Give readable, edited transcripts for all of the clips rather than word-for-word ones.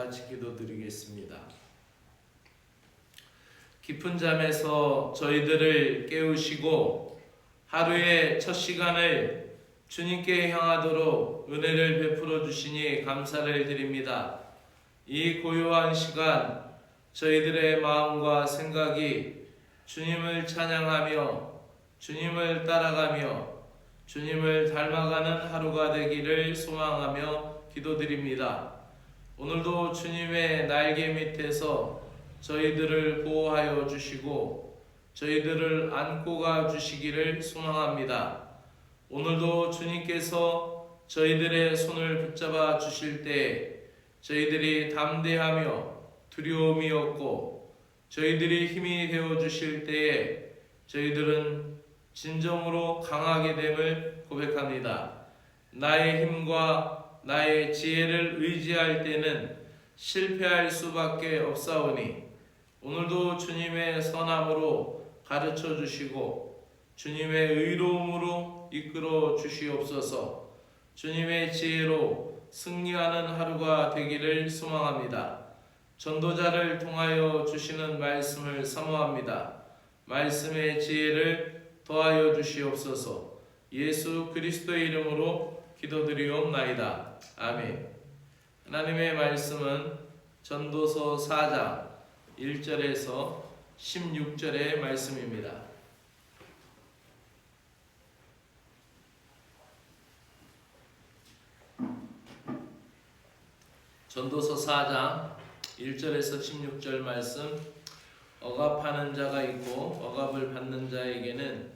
같이 기도드리겠습니다. 깊은 잠에서 저희들을 깨우시고 하루의 첫 시간을 주님께 향하도록 은혜를 베풀어 주시니 감사를 드립니다. 이 고요한 시간 저희들의 마음과 생각이 주님을 찬양하며 주님을 따라가며 주님을 닮아가는 하루가 되기를 소망하며 기도드립니다. 오늘도 주님의 날개 밑에서 저희들을 보호하여 주시고 저희들을 안고 가 주시기를 소망합니다. 오늘도 주님께서 저희들의 손을 붙잡아 주실 때 저희들이 담대하며 두려움이 없고 저희들이 힘이 되어 주실 때에 저희들은 진정으로 강하게 됨을 고백합니다. 나의 힘과 나의 지혜를 의지할 때는 실패할 수밖에 없사오니 오늘도 주님의 선함으로 가르쳐 주시고 주님의 의로움으로 이끌어 주시옵소서. 주님의 지혜로 승리하는 하루가 되기를 소망합니다. 전도자를 통하여 주시는 말씀을 사모합니다. 말씀의 지혜를 더하여 주시옵소서. 예수 그리스도의 이름으로 기도드리옵나이다. 아멘. 하나님의 말씀은 전도서 4장 1절에서 16절의 말씀입니다. 전도서 4장 1절에서 16절 말씀. 억압하는 자가 있고 억압을 받는 자에게는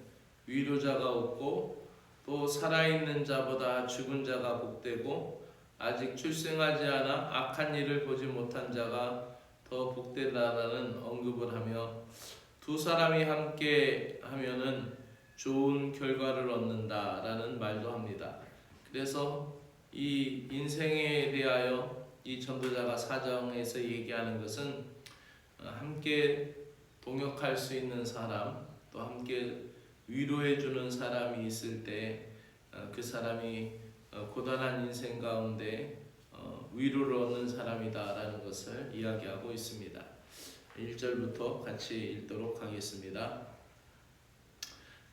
위로자가 없고 또 살아있는 자보다 죽은 자가 복되고 아직 출생하지 않아 악한 일을 보지 못한 자가 더 복되다라는 언급을 하며 두 사람이 함께 하면은 좋은 결과를 얻는다라는 말도 합니다. 그래서 이 인생에 대하여 이 전도자가 사정에서 얘기하는 것은 함께 동역할 수 있는 사람, 또 함께 위로해 주는 사람이 있을 때 그 사람이 고단한 인생 가운데 위로를 얻는 사람이다라는 것을 이야기하고 있습니다. 1절부터 같이 읽도록 하겠습니다.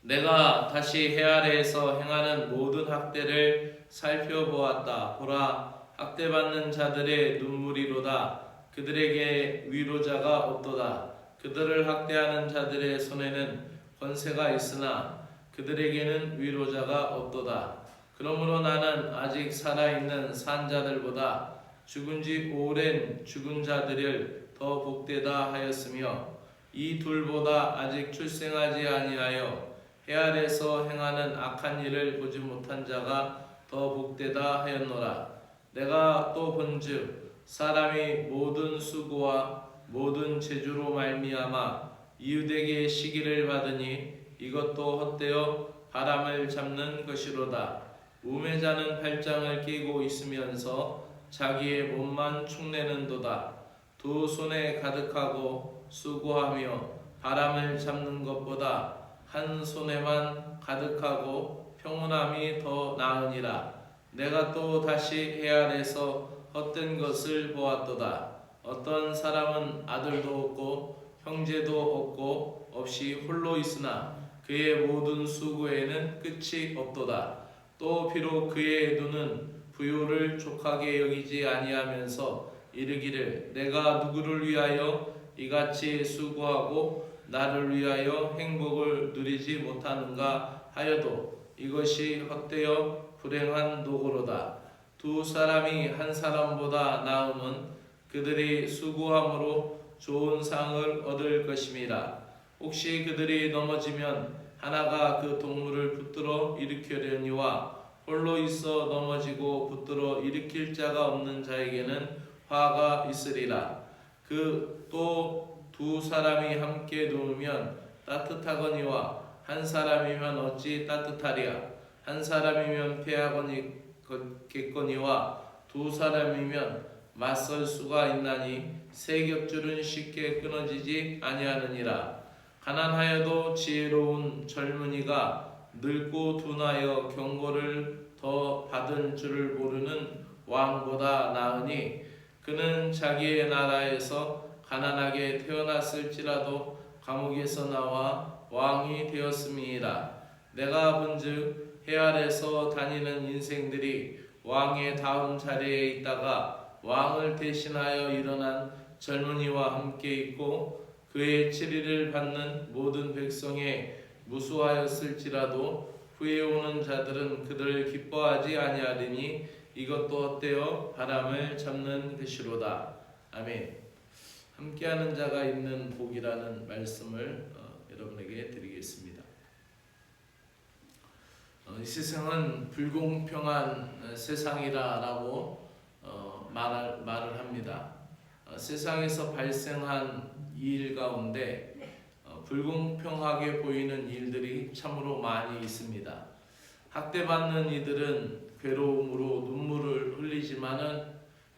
내가 다시 해 아래에서 행하는 모든 학대를 살펴보았다. 보라, 학대받는 자들의 눈물이로다. 그들에게 위로자가 없도다. 그들을 학대하는 자들의 손에는 권세가 있으나 그들에게는 위로자가 없도다. 그러므로 나는 아직 살아있는 산 자들보다 죽은 지 오랜 죽은 자들을 더 복되다 하였으며 이 둘보다 아직 출생하지 아니하여 해 아래서 행하는 악한 일을 보지 못한 자가 더 복되다 하였노라. 내가 또 본즉 사람이 모든 수고와 모든 재주로 말미암아 이웃에게 시기를 받으니 이것도 헛되어 바람을 잡는 것이로다. 우매자는 팔짱을 끼고 있으면서 자기의 몸만 축내는도다. 두 손에 가득하고 수고하며 바람을 잡는 것보다 한 손에만 가득하고 평온함이 더 나으니라. 내가 또 다시 해 아래서 헛된 것을 보았도다. 어떤 사람은 아들도 없고 형제도 없고 없이 홀로 있으나 그의 모든 수고에는 끝이 없도다. 또 비록 그의 눈은 부요를 족하게 여기지 아니하면서 이르기를 내가 누구를 위하여 이같이 수고하고 나를 위하여 행복을 누리지 못하는가 하여도 이것이 헛되어 불행한 도구로다. 두 사람이 한 사람보다 나음은 그들이 수고함으로 좋은 상을 얻을 것임이라. 혹시 그들이 넘어지면 하나가 그 동물을 붙들어 일으키려니와 홀로 있어 넘어지고 붙들어 일으킬 자가 없는 자에게는 화가 있으리라. 그 또 두 사람이 함께 누우면 따뜻하거니와 한 사람이면 어찌 따뜻하랴. 한 사람이면 패하겠거니와 두 사람이면 맞설 수가 있나니 세 겹줄은 쉽게 끊어지지 아니하느니라. 가난하여도 지혜로운 젊은이가 늙고 둔하여 경고를 더 받은 줄을 모르는 왕보다 나으니 그는 자기의 나라에서 가난하게 태어났을지라도 감옥에서 나와 왕이 되었음이니라. 내가 본즉 해 아래서 다니는 인생들이 왕의 다음 자리에 있다가 왕을 대신하여 일어난 젊은이와 함께 있고 그의 치리를 받는 모든 백성에 무수하였을지라도 후에 오는 자들은 그들을 기뻐하지 아니하리니 이것도 헛되어 바람을 잡는 것이로다. 아멘. 함께하는 자가 있는 복이라는 말씀을 여러분에게 드리겠습니다. 이 세상은 불공평한 세상이라고 말을 합니다. 세상에서 발생한 일 가운데 불공평하게 보이는 일들이 참으로 많이 있습니다. 학대받는 이들은 괴로움으로 눈물을 흘리지만은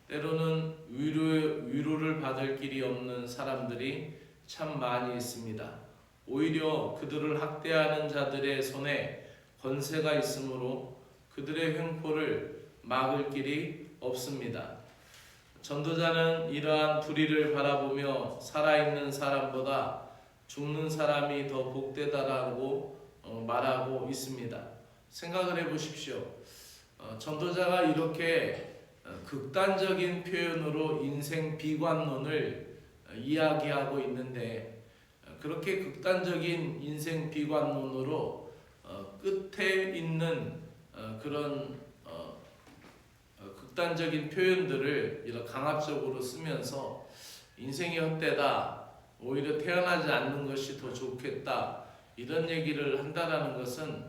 때로는 위로를 받을 길이 없는 사람들이 참 많이 있습니다. 오히려 그들을 학대하는 자들의 손에 권세가 있으므로 그들의 횡포를 막을 길이 없습니다. 전도자는 이러한 불의를 바라보며 살아있는 사람보다 죽는 사람이 더 복되다라고 말하고 있습니다. 생각을 해보십시오. 전도자가 이렇게 극단적인 표현으로 인생 비관론을 이야기하고 있는데 그렇게 극단적인 인생 비관론으로 끝에 있는 그런 극단적인 표현들을 이렇게 강압적으로 쓰면서 인생이 헛되다, 오히려 태어나지 않는 것이 더 좋겠다 이런 얘기를 한다라는 것은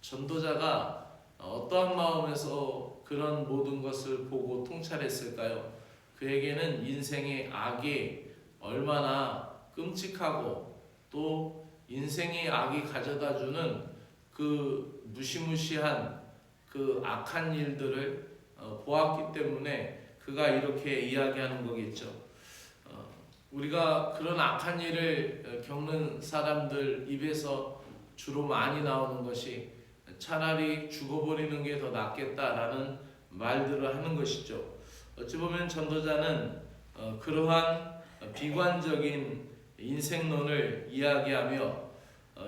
전도자가 어떠한 마음에서 그런 모든 것을 보고 통찰했을까요? 그에게는 인생의 악이 얼마나 끔찍하고 또 인생의 악이 가져다주는 그 무시무시한 그 악한 일들을 보았기 때문에 그가 이렇게 이야기하는 거겠죠. 우리가 그런 악한 일을 겪는 사람들 입에서 주로 많이 나오는 것이 차라리 죽어버리는 게 더 낫겠다라는 말들을 하는 것이죠. 어찌 보면 전도자는 그러한 비관적인 인생론을 이야기하며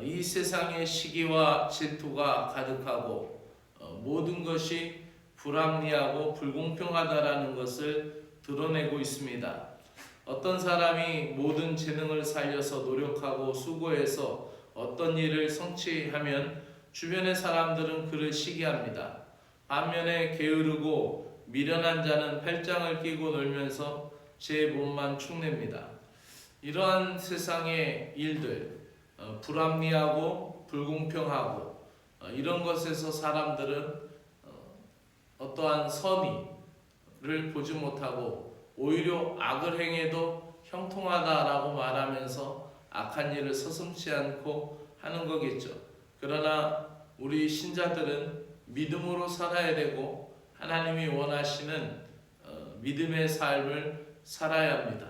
이 세상의 시기와 질투가 가득하고 모든 것이 불합리하고 불공평하다라는 것을 드러내고 있습니다. 어떤 사람이 모든 재능을 살려서 노력하고 수고해서 어떤 일을 성취하면 주변의 사람들은 그를 시기합니다. 반면에 게으르고 미련한 자는 팔짱을 끼고 놀면서 제 몸만 축냅니다. 이러한 세상의 일들, 불합리하고 불공평하고 이런 것에서 사람들은 어떠한 선의를 보지 못하고 오히려 악을 행해도 형통하다라고 말하면서 악한 일을 서슴지 않고 하는 거겠죠. 그러나 우리 신자들은 믿음으로 살아야 되고 하나님이 원하시는 믿음의 삶을 살아야 합니다.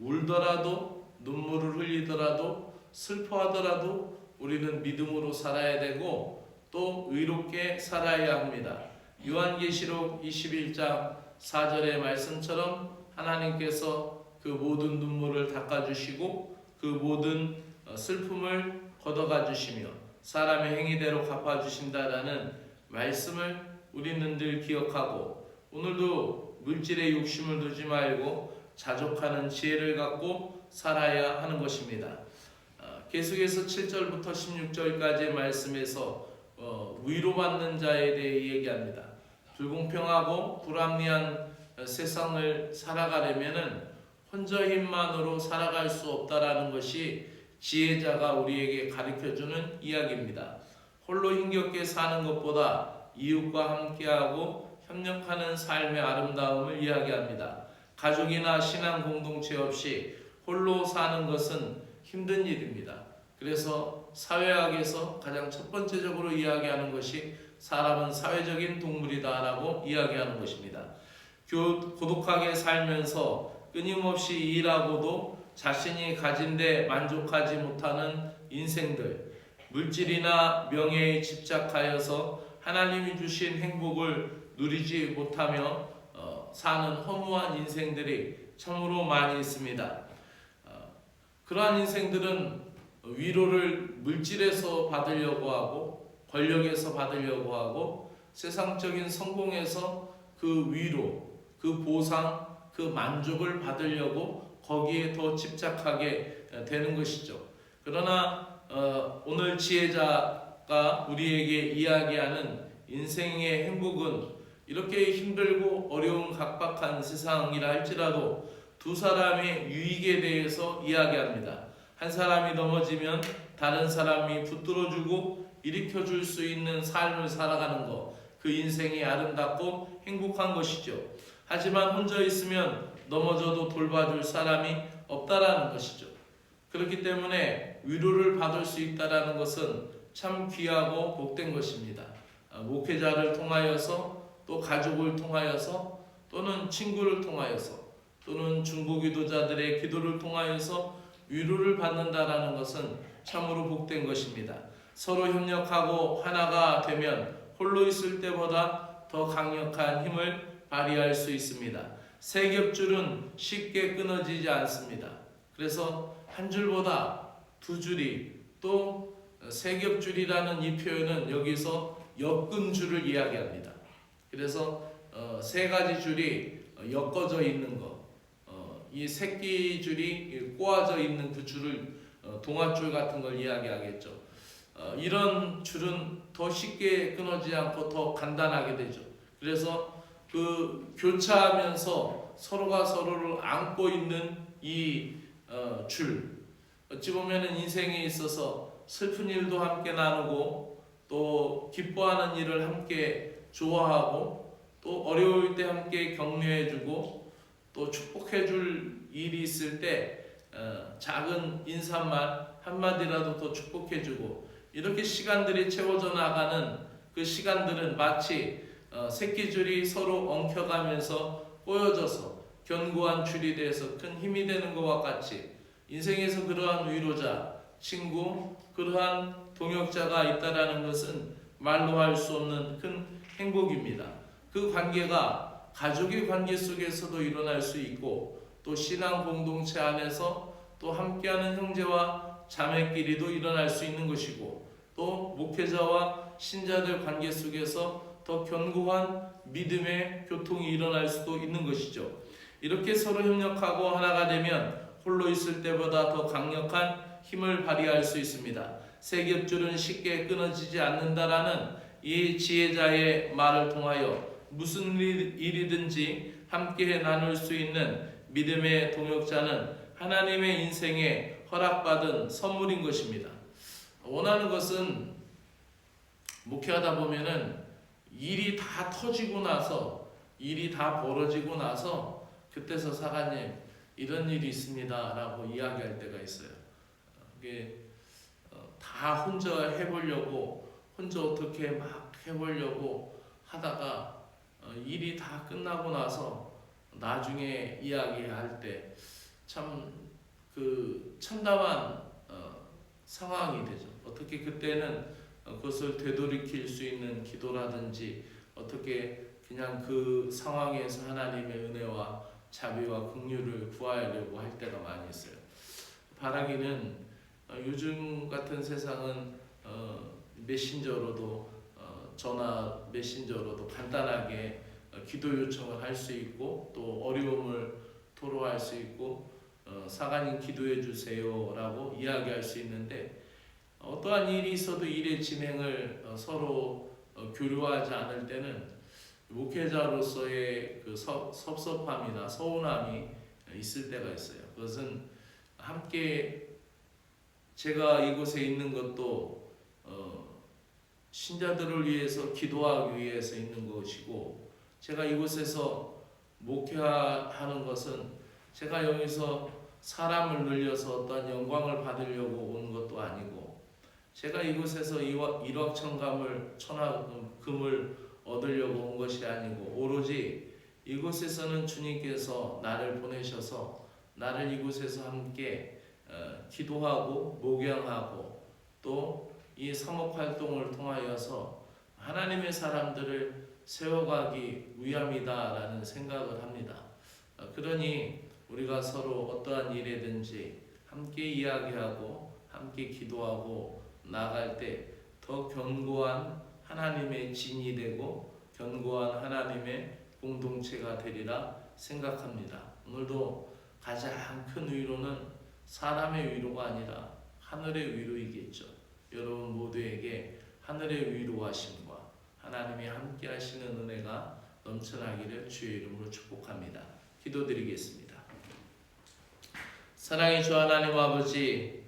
울더라도 눈물을 흘리더라도 슬퍼하더라도 우리는 믿음으로 살아야 되고 또 의롭게 살아야 합니다. 요한계시록 21장 4절의 말씀처럼 하나님께서 그 모든 눈물을 닦아주시고 그 모든 슬픔을 걷어가 주시며 사람의 행위대로 갚아주신다라는 말씀을 우리는 늘 기억하고 오늘도 물질에 욕심을 두지 말고 자족하는 지혜를 갖고 살아야 하는 것입니다. 계속해서 7절부터 16절까지의 말씀에서 위로받는 자에 대해 얘기합니다. 불공평하고 불합리한 세상을 살아가려면은 혼자 힘만으로 살아갈 수 없다라는 것이 지혜자가 우리에게 가르쳐주는 이야기입니다. 홀로 힘겹게 사는 것보다 이웃과 함께하고 협력하는 삶의 아름다움을 이야기합니다. 가족이나 신앙 공동체 없이 홀로 사는 것은 힘든 일입니다. 그래서 사회학에서 가장 첫 번째적으로 이야기하는 것이 사람은 사회적인 동물이다라고 이야기하는 것입니다. 고독하게 살면서 끊임없이 일하고도 자신이 가진 데 만족하지 못하는 인생들, 물질이나 명예에 집착하여서 하나님이 주신 행복을 누리지 못하며 사는 허무한 인생들이 참으로 많이 있습니다. 그러한 인생들은 위로를 물질에서 받으려고 하고 권력에서 받으려고 하고 세상적인 성공에서 그 위로, 그 보상, 그 만족을 받으려고 거기에 더 집착하게 되는 것이죠. 그러나 오늘 지혜자가 우리에게 이야기하는 인생의 행복은 이렇게 힘들고 어려운 각박한 세상이라 할지라도 두 사람의 유익에 대해서 이야기합니다. 한 사람이 넘어지면 다른 사람이 붙들어주고 일으켜줄 수 있는 삶을 살아가는 것, 그 인생이 아름답고 행복한 것이죠. 하지만 혼자 있으면 넘어져도 돌봐줄 사람이 없다라는 것이죠. 그렇기 때문에 위로를 받을 수 있다라는 것은 참 귀하고 복된 것입니다. 목회자를 통하여서 또 가족을 통하여서 또는 친구를 통하여서 또는 중보기도자들의 기도를 통하여서 위로를 받는다라는 것은 참으로 복된 것입니다. 서로 협력하고 하나가 되면 홀로 있을 때보다 더 강력한 힘을 발휘할 수 있습니다. 세 겹줄은 쉽게 끊어지지 않습니다. 그래서 한 줄보다 두 줄이 또 세 겹줄이라는 이 표현은 여기서 엮은 줄을 이야기합니다. 그래서 세 가지 줄이 엮어져 있는 것, 이 새끼 줄이 꼬아져 있는 그 줄을 동아줄 같은 걸 이야기하겠죠. 이런 줄은 더 쉽게 끊어지지 않고 더 간단하게 되죠. 그래서 그 교차하면서 서로가 서로를 안고 있는 이 줄, 어찌 보면은 인생에 있어서 슬픈 일도 함께 나누고 또 기뻐하는 일을 함께 좋아하고 또 어려울 때 함께 격려해주고 또 축복해줄 일이 있을 때 작은 인사말 한마디라도 더 축복해주고 이렇게 시간들이 채워져 나가는 그 시간들은 마치 새끼줄이 서로 엉켜가면서 꼬여져서 견고한 줄이 돼서 큰 힘이 되는 것과 같이 인생에서 그러한 위로자, 친구, 그러한 동역자가 있다라는 것은 말로 할 수 없는 큰 행복입니다. 그 관계가 가족의 관계 속에서도 일어날 수 있고 또 신앙 공동체 안에서 또 함께하는 형제와 자매끼리도 일어날 수 있는 것이고 또 목회자와 신자들 관계 속에서 더 견고한 믿음의 교통이 일어날 수도 있는 것이죠. 이렇게 서로 협력하고 하나가 되면 홀로 있을 때보다 더 강력한 힘을 발휘할 수 있습니다. 세 겹줄은 쉽게 끊어지지 않는다라는 이 지혜자의 말을 통하여 무슨 일이든지 함께 나눌 수 있는 믿음의 동역자는 하나님의 인생에 허락받은 선물인 것입니다. 원하는 것은 목회하다 보면은 일이 다 터지고 나서 일이 다 벌어지고 나서 그때서 사관님 이런 일이 있습니다 라고 이야기할 때가 있어요. 이게 다 혼자 해보려고 혼자 어떻게 막 해보려고 하다가 일이 다 끝나고 나서 나중에 이야기할 때 참 그 참담한 상황이 되죠. 어떻게 그때는 그것을 되돌이킬 수 있는 기도라든지 어떻게 그냥 그 상황에서 하나님의 은혜와 자비와 긍휼을 구하려고 할 때가 많이 있어요. 바라기는 요즘 같은 세상은 메신저로도 전화 메신저로도 간단하게 기도 요청을 할 수 있고 또 어려움을 토로할 수 있고 사관님 기도해 주세요 라고 이야기할 수 있는데 어떠한 일이 있어도 일의 진행을 서로 교류하지 않을 때는 목회자로서의 그 섭섭함이나 서운함이 있을 때가 있어요. 그것은 함께 제가 이곳에 있는 것도 신자들을 위해서 기도하기 위해서 있는 것이고 제가 이곳에서 목회하는 것은 제가 여기서 사람을 늘려서 어떤 영광을 받으려고 온 것도 아니고 제가 이곳에서 일확천금을 얻으려고 온 것이 아니고 오로지 이곳에서는 주님께서 나를 보내셔서 나를 이곳에서 함께 기도하고 목양하고 또 이 사목활동을 통하여서 하나님의 사람들을 세워가기 위함이다라는 생각을 합니다. 그러니 우리가 서로 어떠한 일에든지 함께 이야기하고 함께 기도하고 나아갈 때 더 견고한 하나님의 진이 되고 견고한 하나님의 공동체가 되리라 생각합니다. 오늘도 가장 큰 위로는 사람의 위로가 아니라 하늘의 위로이겠죠. 여러분 모두에게 하늘의 위로하심과 하나님이 함께 하시는 은혜가 넘쳐나기를 주의 이름으로 축복합니다. 기도드리겠습니다. 사랑의 주 하나님 아버지,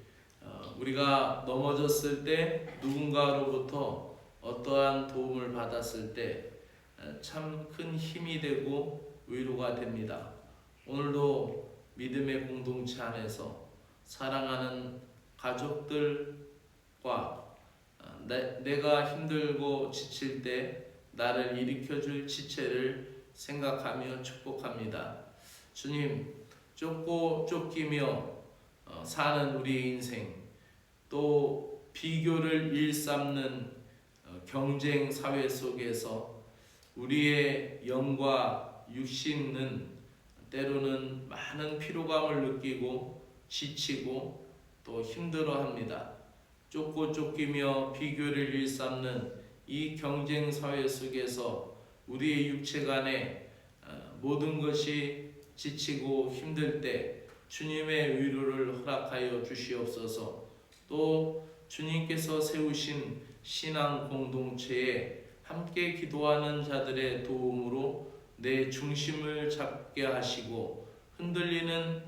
우리가 넘어졌을 때 누군가로부터 어떠한 도움을 받았을 때 참 큰 힘이 되고 위로가 됩니다. 오늘도 믿음의 공동체 안에서 사랑하는 가족들과 내가 힘들고 지칠 때 나를 일으켜줄 지체를 생각하며 축복합니다. 주님, 쫓고 쫓기며 사는 우리의 인생, 또 비교를 일삼는 경쟁 사회 속에서 우리의 영과 육신은 때로는 많은 피로감을 느끼고 지치고 또 힘들어합니다. 쫓고 쫓기며 비교를 일삼는 이 경쟁 사회 속에서 우리의 육체 간에 모든 것이 지치고 힘들 때 주님의 위로를 허락하여 주시옵소서. 또 주님께서 세우신 신앙 공동체에 함께 기도하는 자들의 도움으로 내 중심을 잡게 하시고 흔들리는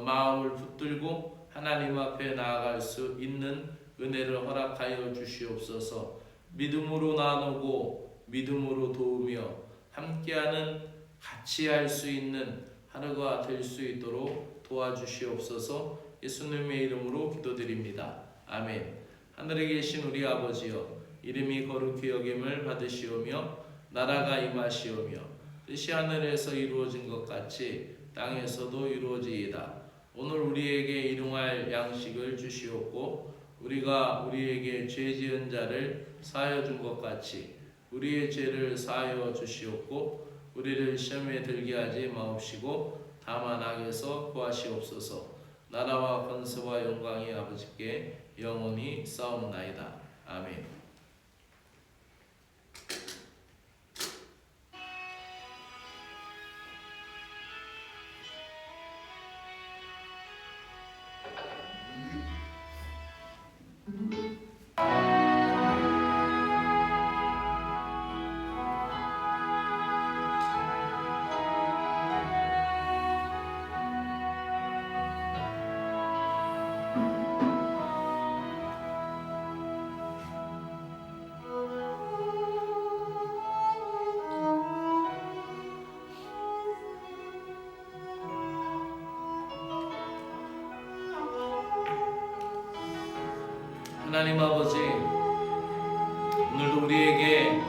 마음을 붙들고 하나님 앞에 나아갈 수 있는 은혜를 허락하여 주시옵소서. 믿음으로 나누고 믿음으로 도우며 함께하는 같이 할 수 있는 하루가 될 수 있도록 도와주시옵소서. 예수님의 이름으로 기도드립니다. 아멘. 하늘에 계신 우리 아버지여, 이름이 거룩히 여김을 받으시오며 나라가 임하시오며 뜻이 하늘에서 이루어진 것 같이 땅에서도 이루어지이다. 오늘 우리에게 일용할 양식을 주시옵고 우리가 우리에게 죄 지은 자를 사하여 준 것 같이 우리의 죄를 사하여 주시옵고 우리를 시험에 들게 하지 마옵시고 다만 악에서 구하시옵소서. 나라와 권세와 영광이 아버지께 영원히 싸움나이다. 아멘. 하나님 아버지, 오늘도 우리에게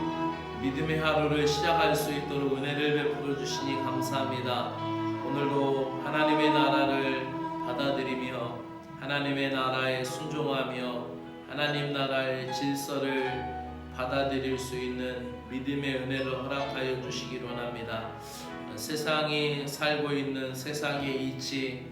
믿음의 하루를 시작할 수 있도록 은혜를 베풀어 주시니 감사합니다. 오늘도 하나님의 나라를 받아들이며 하나님의 나라에 순종하며 하나님 나라의 질서를 받아들일 수 있는 믿음의 은혜를 허락하여 주시기 원합니다. 세상이 살고 있는 세상의 이치,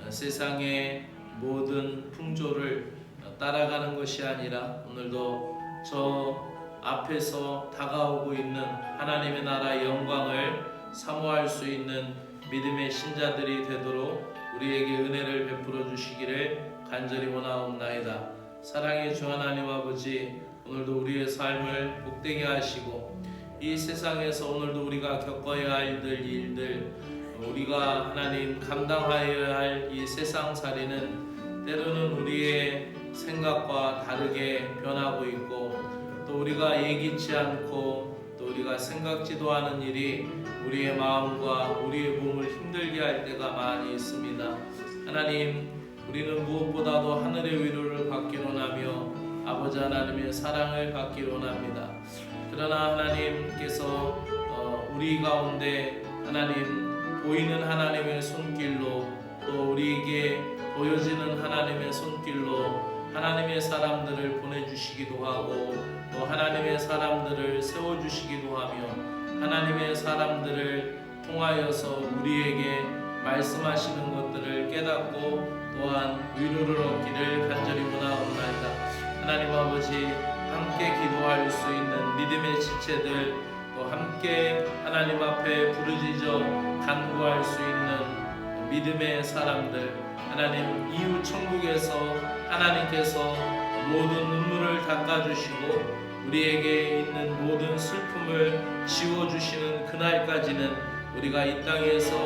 세상의 모든 풍조를 따라가는 것이 아니라 오늘도 저 앞에서 다가오고 있는 하나님의 나라의 영광을 사모할 수 있는 믿음의 신자들이 되도록 우리에게 은혜를 베풀어 주시기를 간절히 원하옵나이다. 사랑의 주 하나님 아버지, 오늘도 우리의 삶을 복되게 하시고 이 세상에서 오늘도 우리가 겪어야 할 일들, 우리가 하나님 감당하여야 할 이 세상살이는 때로는 우리의 생각과 다르게 변하고 있고 또 우리가 예기치 않고 또 우리가 생각지도 않은 일이 우리의 마음과 우리의 몸을 힘들게 할 때가 많이 있습니다. 하나님, 우리는 무엇보다도 하늘의 위로를 받기를 원하며 아버지 하나님의 사랑을 받기를 원합니다. 그러나 하나님께서 우리 가운데 하나님 보이는 하나님의 손길로 또 우리에게 보여지는 하나님의 손길로 하나님의 사람들을 보내주시기도 하고 또 하나님의 사람들을 세워주시기도 하며 하나님의 사람들을 통하여서 우리에게 말씀하시는 것들을 깨닫고 또한 위로를 얻기를 간절히 원하옵나이다. 하나님 아버지, 함께 기도할 수 있는 믿음의 지체들, 또 함께 하나님 앞에 부르짖어 간구할 수 있는 믿음의 사람들, 하나님 이후 천국에서 하나님께서 모든 눈물을 닦아주시고 우리에게 있는 모든 슬픔을 지워주시는 그날까지는 우리가 이 땅에서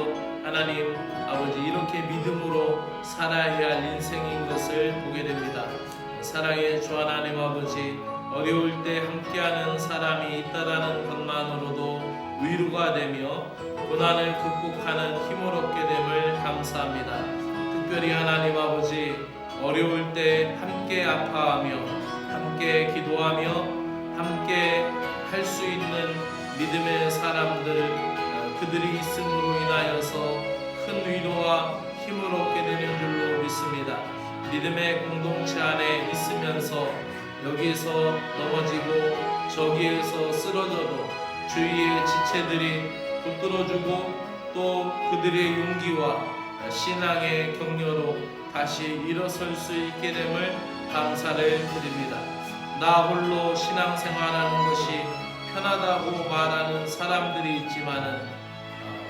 하나님 아버지 이렇게 믿음으로 살아야 할 인생인 것을 보게 됩니다. 사랑의 주 하나님 아버지, 어려울 때 함께하는 사람이 있다라는 것만으로도 위로가 되며 고난을 극복하는 힘을 얻게 됨을 감사합니다. 특별히 하나님 아버지, 어려울 때 함께 아파하며 함께 기도하며 함께 할 수 있는 믿음의 사람들, 그들이 있음으로 인하여서 큰 위로와 힘을 얻게 되는 줄로 믿습니다. 믿음의 공동체 안에 있으면서 여기에서 넘어지고 저기에서 쓰러져도 주위의 지체들이 붙들어주고 또 그들의 용기와 신앙의 격려로 다시 일어설 수 있게 됨을 감사를 드립니다. 나 홀로 신앙생활하는 것이 편하다고 말하는 사람들이 있지만은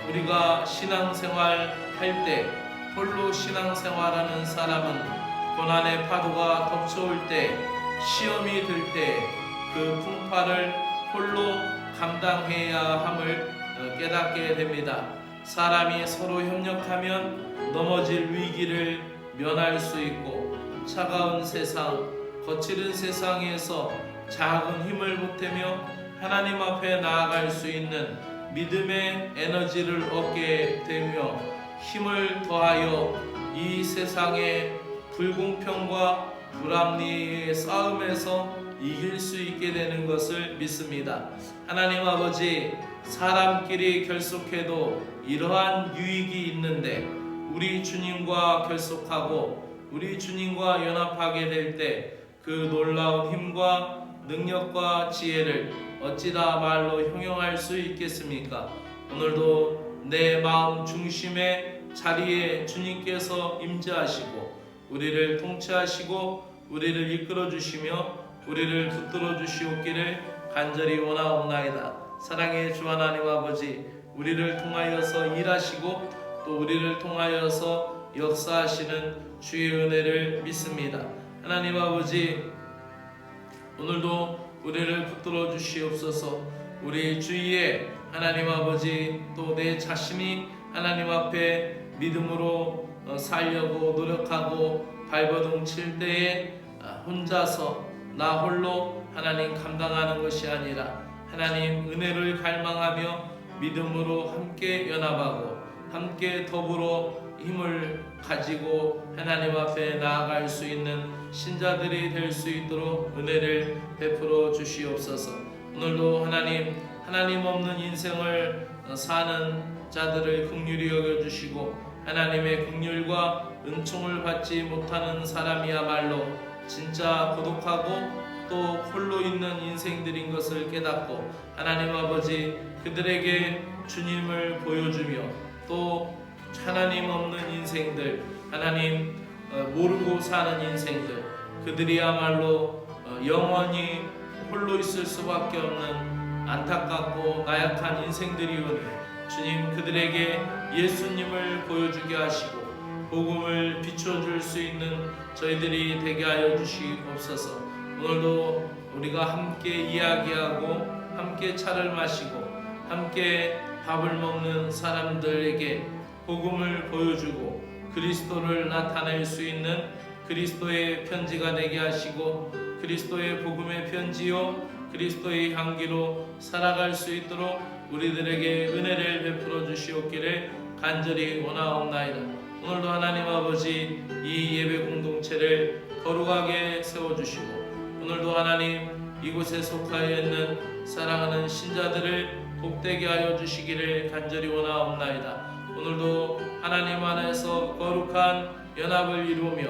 우리가 신앙생활 할 때 홀로 신앙생활하는 사람은 고난의 파도가 덮쳐올 때, 시험이 들 때 그 풍파를 홀로 감당해야 함을 깨닫게 됩니다. 사람이 서로 협력하면 넘어질 위기를 면할 수 있고, 차가운 세상, 거칠은 세상에서 작은 힘을 보태며 하나님 앞에 나아갈 수 있는 믿음의 에너지를 얻게 되며 힘을 더하여 이 세상의 불공평과 불합리의 싸움에서 이길 수 있게 되는 것을 믿습니다. 하나님 아버지, 사람끼리 결속해도 이러한 유익이 있는데 우리 주님과 결속하고 우리 주님과 연합하게 될 때 그 놀라운 힘과 능력과 지혜를 어찌다 말로 형용할 수 있겠습니까? 오늘도 내 마음 중심의 자리에 주님께서 임재하시고 우리를 통치하시고 우리를 이끌어 주시며 우리를 붙들어 주시옵기를 간절히 원하옵나이다. 사랑의 주 하나님 아버지, 우리를 통하여서 일하시고 또 우리를 통하여서 역사하시는 주의 은혜를 믿습니다. 하나님 아버지, 오늘도 우리를 붙들어 주시옵소서. 우리 주위에 하나님 아버지, 또 내 자신이 하나님 앞에 믿음으로 살려고 노력하고 발버둥 칠 때에 혼자서 나 홀로 하나님 감당하는 것이 아니라 하나님 은혜를 갈망하며 믿음으로 함께 연합하고 함께 더불어 힘을 가지고 하나님 앞에 나아갈 수 있는 신자들이 될 수 있도록 은혜를 베풀어 주시옵소서. 오늘도 하나님 없는 인생을 사는 자들을 긍휼히 여겨주시고 하나님의 긍휼과 은총을 받지 못하는 사람이야말로 진짜 고독하고 또 홀로 있는 인생들인 것을 깨닫고 하나님 아버지, 그들에게 주님을 보여주며 또 하나님 없는 인생들, 하나님 모르고 사는 인생들, 그들이야말로 영원히 홀로 있을 수밖에 없는 안타깝고 나약한 인생들이오니 주님, 그들에게 예수님을 보여주게 하시고 복음을 비춰줄 수 있는 저희들이 되게 하여 주시옵소서. 오늘도 우리가 함께 이야기하고 함께 차를 마시고 함께 밥을 먹는 사람들에게 복음을 보여주고 그리스도를 나타낼 수 있는 그리스도의 편지가 되게 하시고 그리스도의 복음의 편지요 그리스도의 향기로 살아갈 수 있도록 우리들에게 은혜를 베풀어 주시옵기를 간절히 원하옵나이다. 오늘도 하나님 아버지, 이 예배 공동체를 거룩하게 세워주시고 오늘도 하나님 이곳에 속하여 있는 사랑하는 신자들을 복되게 하여 주시기를 간절히 원하옵나이다. 오늘도 하나님 안에서 거룩한 연합을 이루며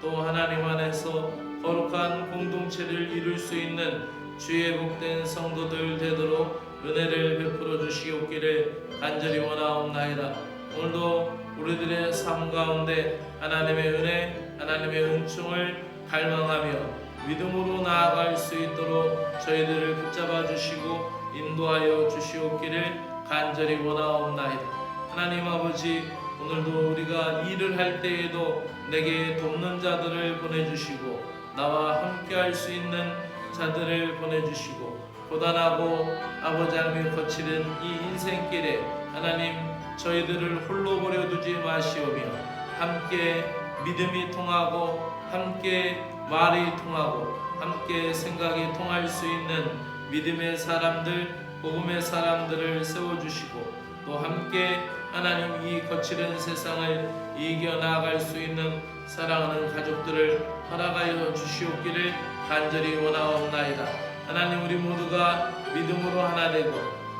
또 하나님 안에서 거룩한 공동체를 이룰 수 있는 주의 복된 성도들 되도록 은혜를 베풀어 주시옵기를 간절히 원하옵나이다. 오늘도 우리들의 삶 가운데 하나님의 은혜, 하나님의 은총을 갈망하며 믿음으로 나아갈 수 있도록 저희들을 붙잡아 주시고 인도하여 주시옵기를 간절히 원하옵나이다. 하나님 아버지, 오늘도 우리가 일을 할 때에도 내게 돕는 자들을 보내주시고 나와 함께 할 수 있는 자들을 보내주시고 고단하고 아버지 하나님 거칠은 이 인생길에 하나님 저희들을 홀로 버려두지 마시오며 함께 믿음이 통하고 함께 말이 통하고 함께 생각이 통할 수 있는 믿음의 사람들, 복음의 사람들을 세워주시고 또 함께 하나님 이 거칠은 세상을 이겨나갈 수 있는 사랑하는 가족들을 허락하여 주시옵기를 간절히 원하옵나이다. 하나님, 우리 모두가 믿음으로 하나 되고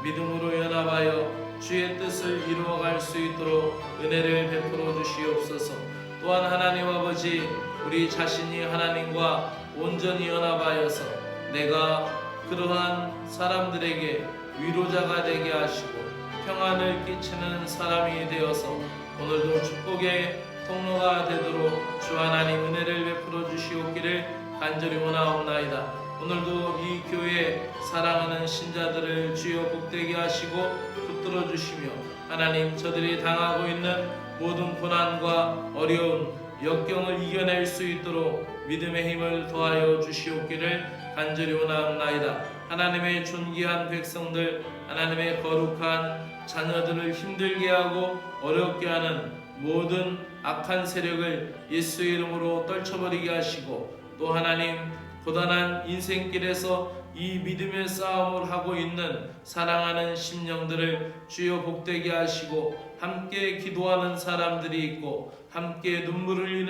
믿음으로 연합하여 주의 뜻을 이루어갈 수 있도록 은혜를 베풀어 주시옵소서. 또한 하나님 아버지, 우리 자신이 하나님과 온전히 연합하여서 내가 그러한 사람들에게 위로자가 되게 하시고 평안을 끼치는 사람이 되어서 오늘도 축복의 통로가 되도록 주 하나님 은혜를 베풀어 주시옵기를 간절히 원하옵나이다. 오늘도 이 교회 사랑하는 신자들을 주여 복되게 하시고 붙들어 주시며 하나님 저들이 당하고 있는 모든 고난과 어려운 역경을 이겨낼 수 있도록 믿음의 힘을 더하여 주시옵기를 간절히 원하옵나이다. 하나님의 존귀한 백성들, 하나님의 거룩한 자녀들을 힘들게 하고 어렵게 하는 모든 악한 세력을 예수의 이름으로 떨쳐버리게 하시고 또 하나님 고단한 인생길에서 이 믿음의 싸움을 하고 있는 사랑하는 심령들을 주여 복되게 하시고 함께 기도하는 사람들이 있고 함께 눈물을 흘리는